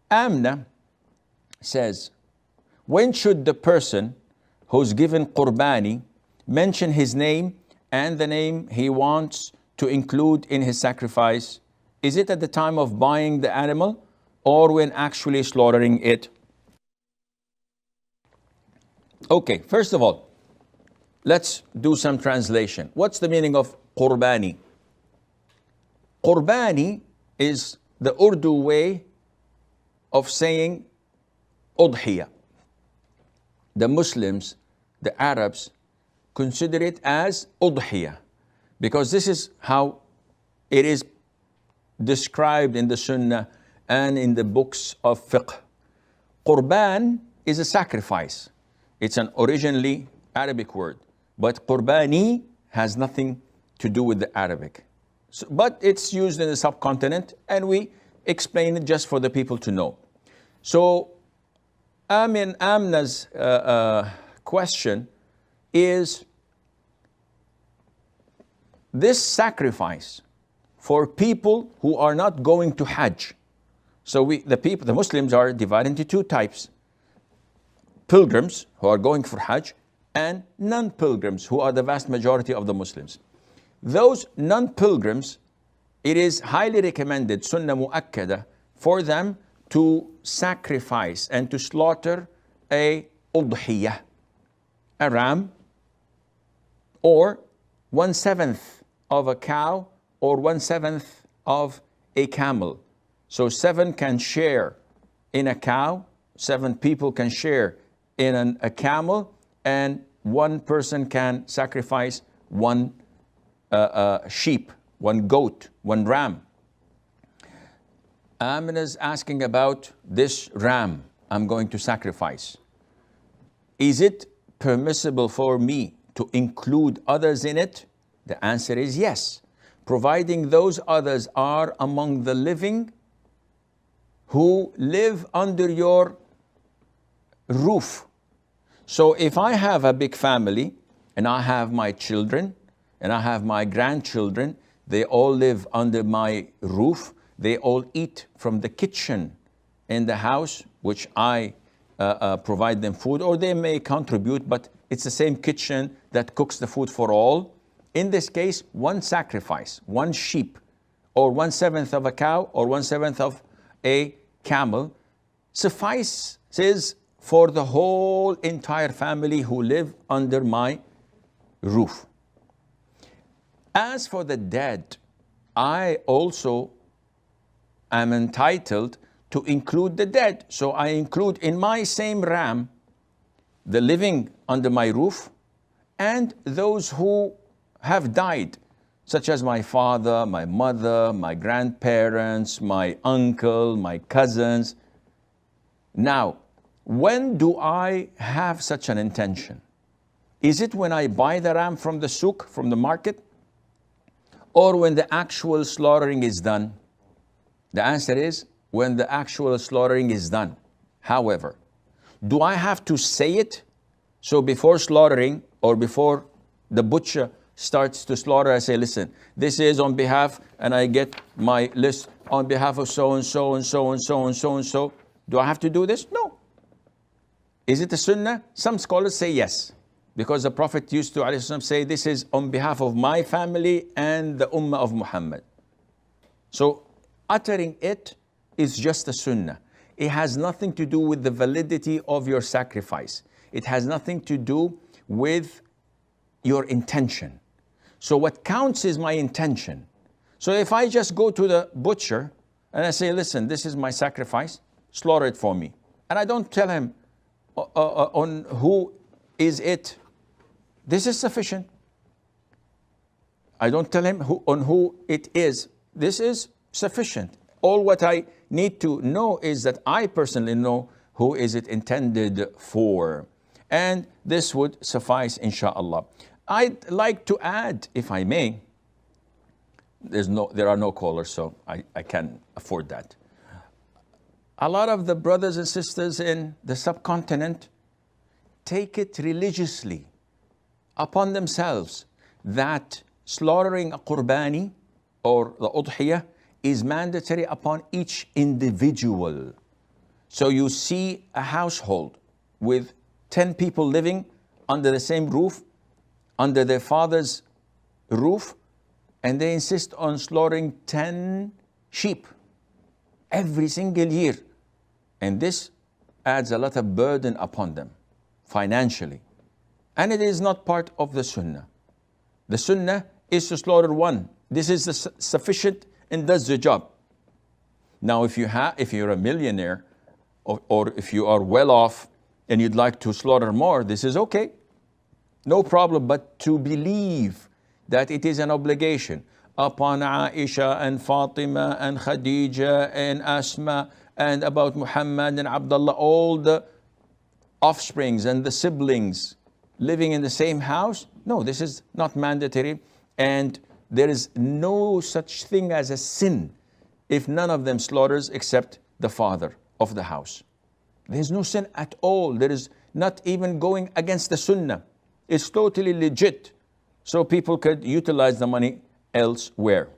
Amna says, when should the person who's given qurbani mention his name and the name he wants to include in his sacrifice? Is it at the time of buying the animal or when actually slaughtering it? Okay, first of all, let's do some translation. What's the meaning of qurbani? Qurbani is the Urdu way of saying udhiyah. The Muslims, the Arabs, consider it as udhiyah because this is how it is described in the Sunnah and in the books of fiqh. Qurban is a sacrifice. It's an originally Arabic word, but qurbani has nothing to do with the Arabic. So, but it's used in the subcontinent, and we explain it just for the people to know. So Amna's question is, this sacrifice for people who are not going to Hajj. So the Muslims are divided into two types: pilgrims who are going for Hajj and non-pilgrims who are the vast majority of the Muslims. Those non-pilgrims, it is highly recommended, sunnah mu'akkada, for them to sacrifice and to slaughter a udhiyah, a ram, or 1/7 of a cow, or 1/7 of a camel. So 7 can share in a cow, 7 people can share in a camel, and 1 person can sacrifice 1 sheep, 1 goat, 1 ram. Amina is asking about this ram I'm going to sacrifice. Is it permissible for me to include others in it? The answer is yes, providing those others are among the living who live under your roof. So if I have a big family and I have my children and I have my grandchildren, they all live under my roof. They all eat from the kitchen in the house, which I provide them food, or they may contribute, but it's the same kitchen that cooks the food for all. In this case, 1 sacrifice, 1 sheep, or 1/7 of a cow, or 1/7 of a camel, suffices for the whole entire family who live under my roof. As for the dead, I also am entitled to include the dead. So I include in my same ram the living under my roof and those who have died, such as my father, my mother, my grandparents, my uncle, my cousins. Now, when do I have such an intention? Is it when I buy the ram from the souk, from the market, or when the actual slaughtering is done? The answer is when the actual slaughtering is done. However, do I have to say it? So before slaughtering, or before the butcher starts to slaughter, I say, listen, this is on behalf, and I get my list on behalf of so and so and so and so and so and so. Do I have to do this? No. Is it a sunnah? Some scholars say yes, because the Prophet used to say, this is on behalf of my family and the ummah of Muhammad. So uttering it is just a sunnah. It has nothing to do with the validity of your sacrifice. It has nothing to do with your intention. So what counts is my intention. So if I just go to the butcher and I say, listen, this is my sacrifice, slaughter it for me. And I don't tell him on who is it. This is sufficient. I don't tell him on who it is. This is sufficient. All what I need to know is that I personally know who is it intended for. And this would suffice, inshallah. I'd like to add, if I may, there are no callers, so I can afford that. A lot of the brothers and sisters in the subcontinent take it religiously upon themselves that slaughtering a qurbani or the udhiyah is mandatory upon each individual. So you see a household with 10 people living under the same roof, under their father's roof, and they insist on slaughtering 10 sheep every single year. And this adds a lot of burden upon them financially. And it is not part of the sunnah. The sunnah is to slaughter one. This is sufficient and does the job. Now, if you're a millionaire, or if you are well off and you'd like to slaughter more, this is okay. No problem, but to believe that it is an obligation upon Aisha and Fatima and Khadija and Asma and about Muhammad and Abdullah, all the offsprings and the siblings living in the same house. No, this is not mandatory, and there is no such thing as a sin if none of them slaughters except the father of the house. There's no sin at all. There is not even going against the sunnah. It's totally legit. So people could utilize the money elsewhere.